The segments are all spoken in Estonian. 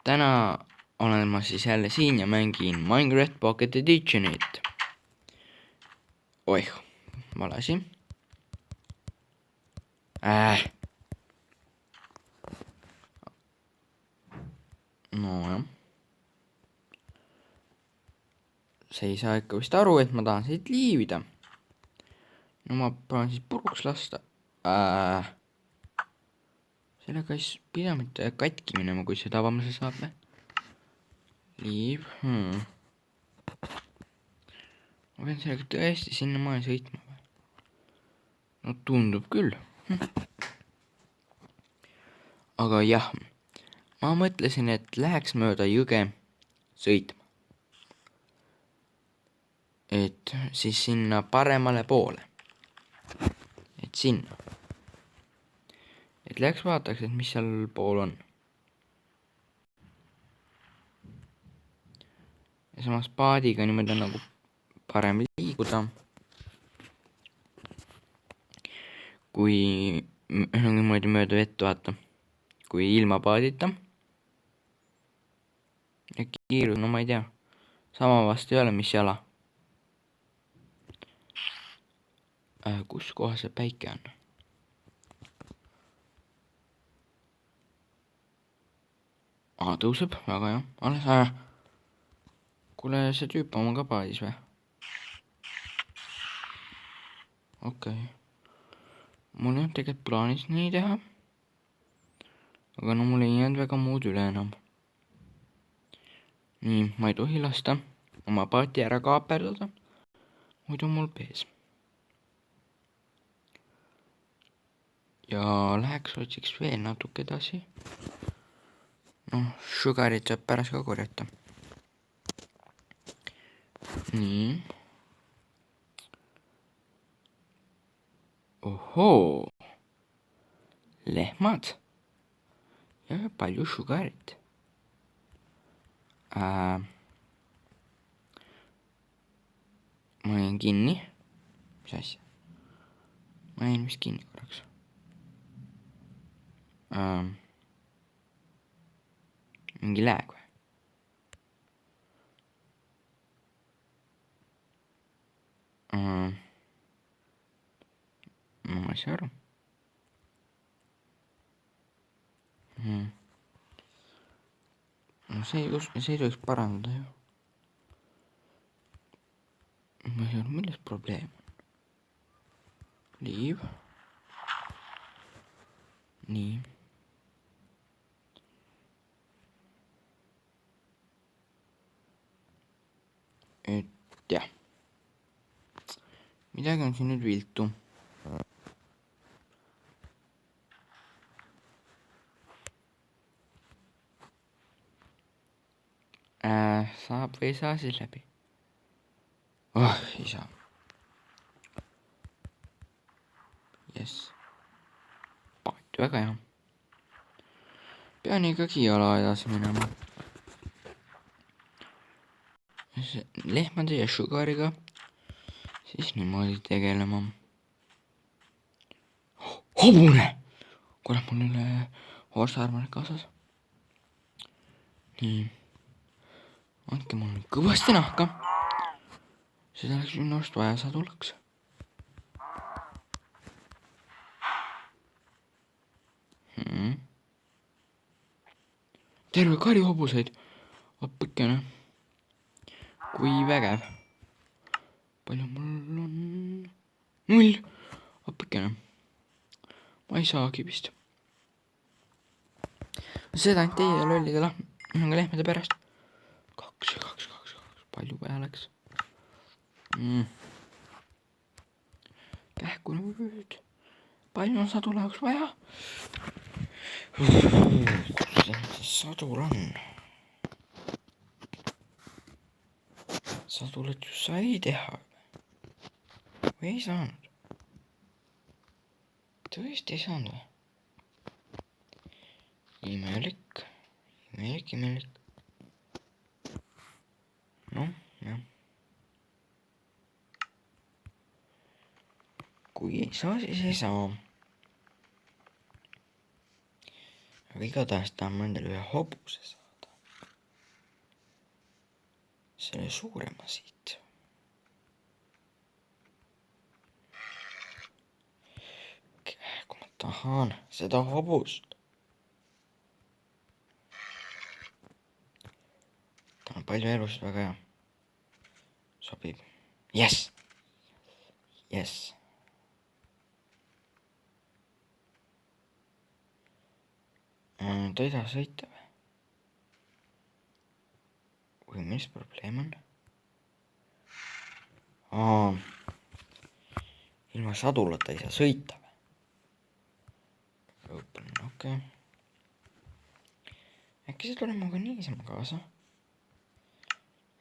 täna olen ma siis jälle siin ja mängin Minecraft Pocket Editionit. Oih, vale asi. Nojah. See ei saa ikka vist aru, et ma tahan siit liivida. No ma pean siis puruks lasta. Sellega ei pida mitte katki minema, kui seda avamuse saab. Liiv. Ma pean sellega tõesti sinnamaani sõitma või? No tundub küll. Aga jah, ma mõtlesin, et läheks mööda jõge sõitma. Et siis sinna paremale poole. Et sinna. Et läheks vaataks, et mis seal pool on. Ja samas paadiga niimoodi on nagu parem liiguda. Kui niimoodi mööda vett vaata. Kui ilma paadita. Ja kiirus, no ma ei tea. Sama vast ei ole, mis jala. Kus kohas see päike on? Tõuseb, väga hea. Alles kuule, see tüüp on ka paadis või? Okei. Mul on tegelikult plaanis nii teha. Aga no mul ei jäänud väga muud üle enam. Nii, ma ei tohi lasta oma paati ära kaaperdada. Muidu mul pees. Ja läheks otsiks veel natuke edasi. Noh, sugarit saab pärast ka korjata. Nii. Ohoo. Lehmad. Ja palju sugarit. Ma jäin kinni. Mis asja? Ma jäin vist kinni korraks. Mingi lääg või? Ma ei saa aru. No see ei tohiks parandada ju. Ma ei saa aru, milles probleem on. Liiv. Nii. Et jah. Midagi on siin nüüd viltu. Saab või ei saa siis läbi? Ei saa. Jess. Paati, väga hea. Pean ikkagi jala edasi minema. Lehmade ja sugariga siis niimoodi tegelema. Hobune! Kuule, mul üle horsearmorid kaasas. Nii. Andke mul nüüd kõvasti nahka. Seda oleks minu arust vaja sadulaks. Terve kari hobuseid. Appikene. Kui vägev. Palju mul on? 0. Appikene. Ma ei saagi vist. Seda ainult teie lollide lehmade pärast. 2. Palju vaja läks. Kähku nüüd. Palju on sadula jaoks vaja? Sadul on. Sadulat ju sai teha. Või ei saanud? Tõesti ei saanud või? Imelik. Noh, jah. Kui ei saa, siis ei saa. Aga igatahes tahan ma endale ühe hobuse saada. selle suurema siit. Kui ma tahan seda hobust. ta on palju elust, väga hea. sobib. Jess. Jess. ta ei taha sõita või? või mis probleem on? ilma sadulata ei saa sõita või? okei. äkki see tuleb minuga niisama kaasa?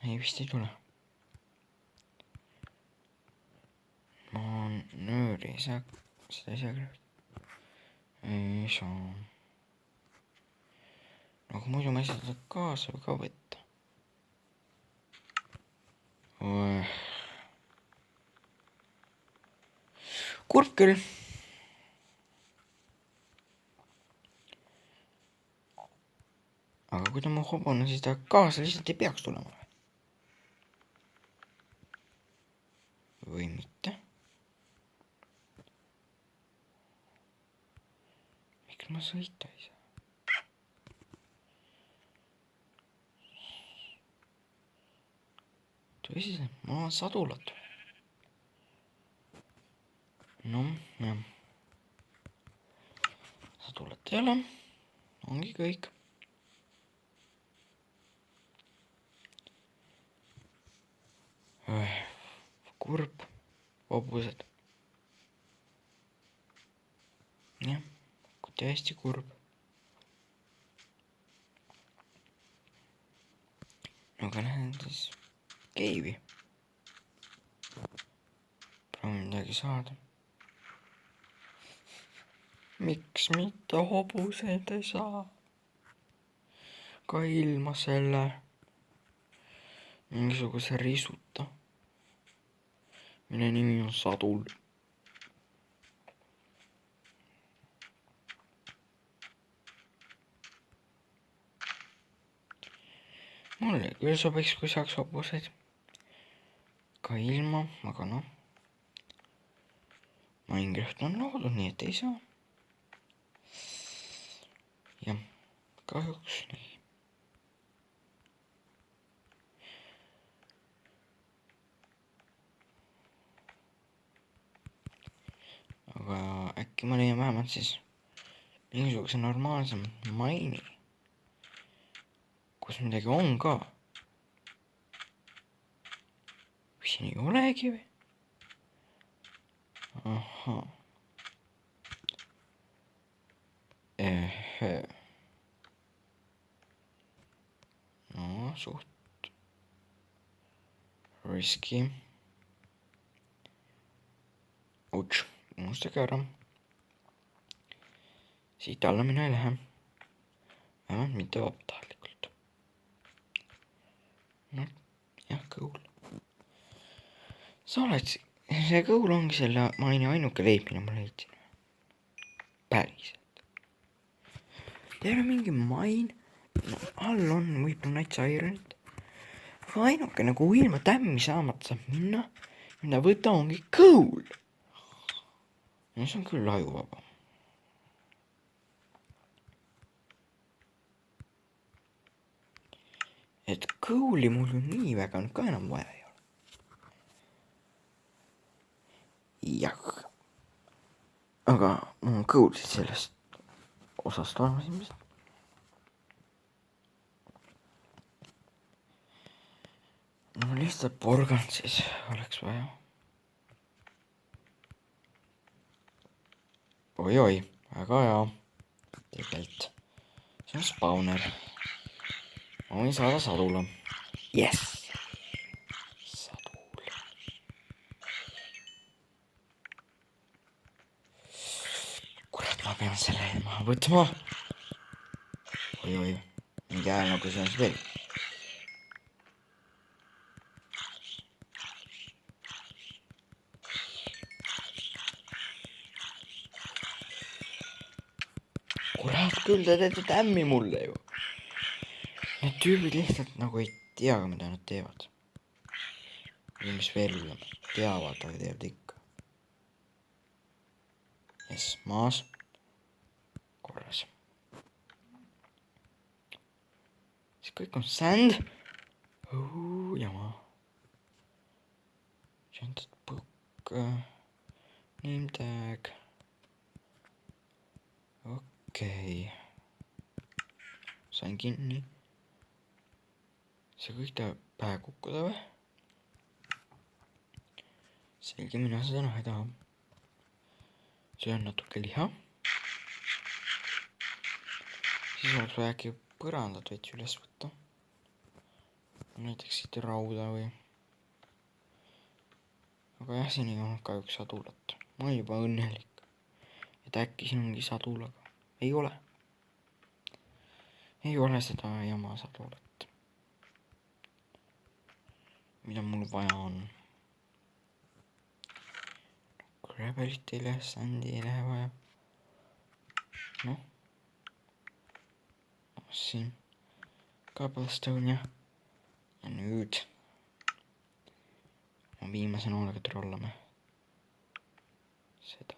ei, vist ei tule. ma nööri ei saa, seda ei saa küll. ei saa. aga muidu ma ei saa teda kaasa ka võtta. kurb küll. aga kui ta mu hobune, siis ta kaasa lihtsalt ei peaks tulema või? või mitte? miks ma sõita ei saa? tõsiselt, ma olen sadulat. noh, jah. sadulat ei ole. ongi kõik. kurb. hobused. jah, täiesti kurb. aga lähen siis keivi. proovin midagi saada. miks mitte hobuseid ei saa? ka ilma selle mingisuguse risuta, mille nimi on sadul. mulle küll sobiks, kui saaks hobuseid ka ilma, aga noh, Minecraft on loodud nii, et ei saa. jah, kahjuks nii. aga äkki ma leian vähemalt siis mingisuguse normaalse maini, kus midagi on ka. või siin ei olegi või? ahhaa. no suht riski. Uts, unustage ära. siit alla mina ei lähe. vähemalt mitte vabatahtlikult. noh, jah, kõul. sa oled, see kõul ongi selle maini ainuke leib, mida ma leidsin. päriselt. ei ole mingi main, no all on võib-olla näitsa ironit. aga ainukene, kuhu ilma tämmi saamata saab minna, mida võtta, ongi kõul. no see on küll ajuvaba. et kõuli mul ju nii väga nüüd ka enam vaja ei ole. jah. aga mul on kõul siis sellest osast olemas ilmselt. no lihtsalt porgand siis oleks vaja. oi-oi, väga hea. tegelikult. see on spawner. ma võin saada sadula. Jess. sadul. kurat, ma pean selle maha võtma. oi-oi, mingi hääl nagu see on siis veel. kurat küll, te teete tämmi mulle ju. Need tüübid lihtsalt nagu ei tea ka, mida nad teevad. või mis veel hullem, teavad, aga teevad ikka. Jess, maas. korras. siis kõik on sand. Jama. Gented book. Name tag. Okei. Sain kinni. see kõik tahab pähe kukkuda või? selge, mina seda näha ei taha. söön natuke liha. siis oleks vaja äkki põrandat veits üles võtta. näiteks siit rauda või. aga jah, siin ei olnud kahjuks sadulat. ma olin juba õnnelik, et äkki siin ongi sadulaga. ei ole. ei ole seda jama sadulat, mida mul vaja on. Gravelit ei lähe, sandi ei lähe vaja. noh. siin cobblestone ja nüüd ma viimase noolega trollame seda.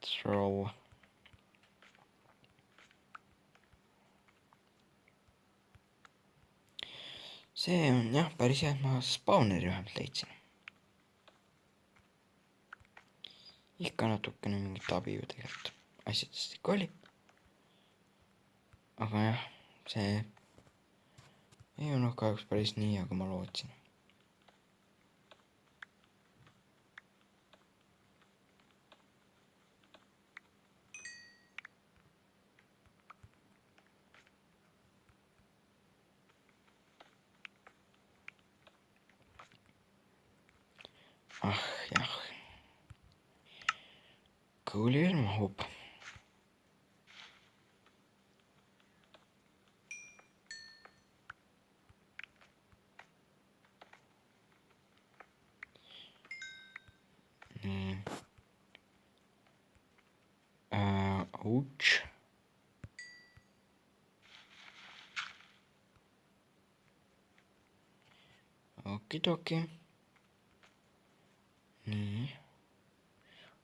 Throw. see on jah päris hea, et ma spawneri vähemalt leidsin. ikka natukene mingit abi ju tegelikult asjadest ikka oli. aga jah, see ei olnud kahjuks päris nii, aga ma lootsin. jah. kõuli veel mahub. nii. Ouch. okidoki. nii.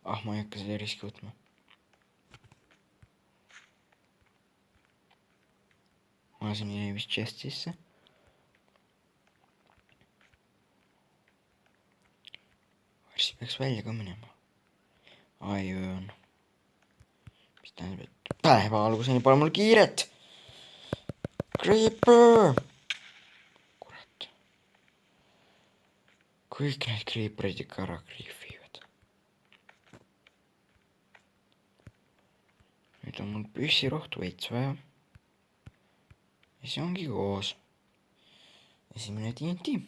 ma ei hakka seda riski võtma. ma lasen jäi vist chest'isse. varsti peaks välja ka minema. ai, öö on. mis tähendab, et päeva alguseni pole mul kiiret. Creeper. kurat. kõik need creeperid ikka ära kriifivad. nüüd on mul püssirohtu veits vaja. ja see ongi koos. esimene TNT.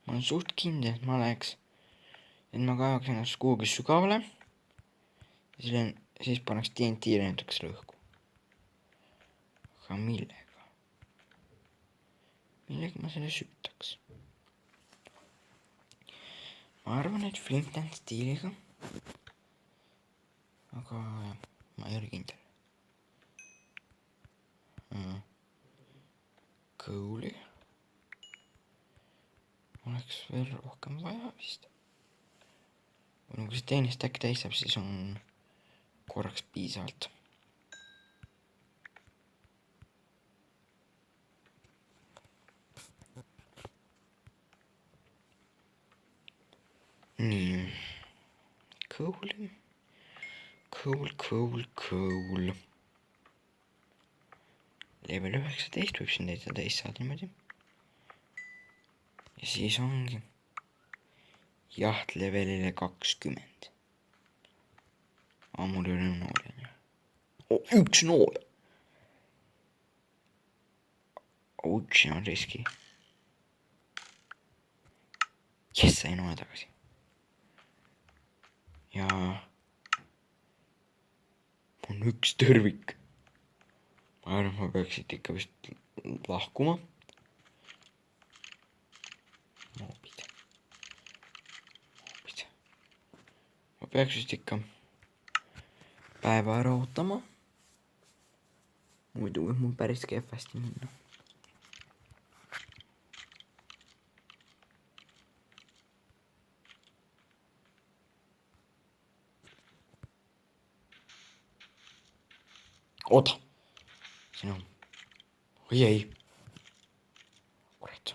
ma olen suht kindel, et ma läheks, et ma kaevaks ennast kuhugi sügavale. siis paneks TNT näiteks lõhku. aga millega? millega ma selle süütaks? ma arvan, et Flint and Steeliga. aga jah, ma ei ole kindel. Cool'i oleks veel rohkem vaja vist. kui see teine stack täis saab, siis on korraks piisavalt. nii. Cool. level 19 võib siin täitsa täis saada niimoodi. ja siis ongi jaht levelile 20. mul ei ole nooli on ju. üks nool. Ouch, on riski. Jess, sai noe tagasi. ja on üks tõrvik. ma arvan, ma peaks siit ikka vist lahkuma. moobid. peaks vist ikka päeva ära ootama. Muidu võib mul päris kehvasti minna. oota. siin on. oi ei. kurat.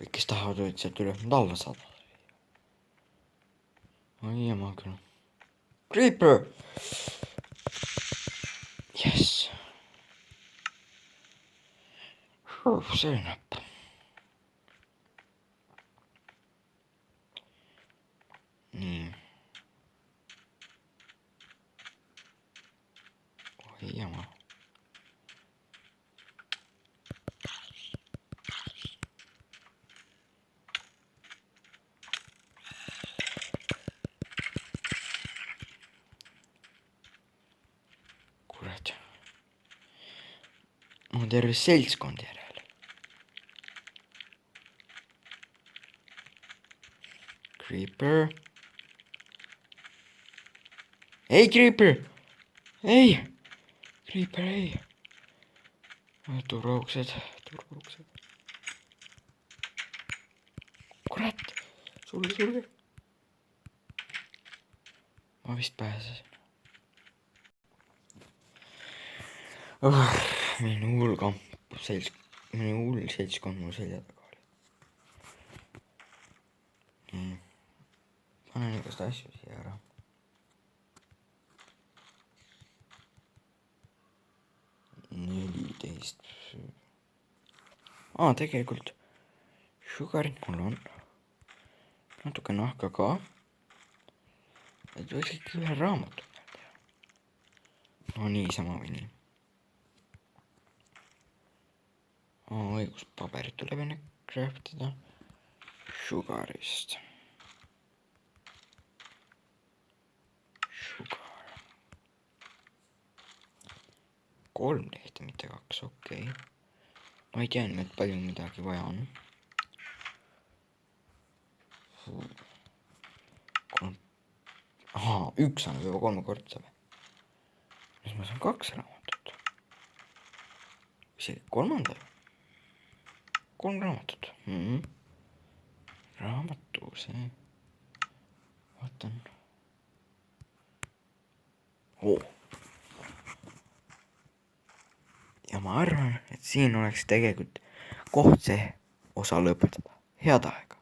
kõik, kes tahavad, võivad sealt üle alla saada. oi jama küll. Creeper! Jess. see oli näpp. nii. oi jama. kurat. mul on terve seltskond järel. Creeper. ei, Creeper! ei! Creeper, ei! turvauksed. kurat! sulge. ma vist pääsesin. minu hull seltskond mul selja taga oli. nii. panen igast asju siia ära. neliteist. tegelikult sugarit mul on. natuke nahka ka. et võiks ikka ühe raamatu peal teha. no niisama või nii. õigus, paberit tuleb enne craftida. Sugarist. Sugar. 3 lehte, mitte 2, okei. ma ei teadnud, et palju midagi vaja on. 1 annab juba 3 korda või? siis ma saan 2 raamatut. isegi 3. 3 raamatut. raamatu, see. vaatan. ja ma arvan, et siin oleks tegelikult koht see osa lõpetada. head aega.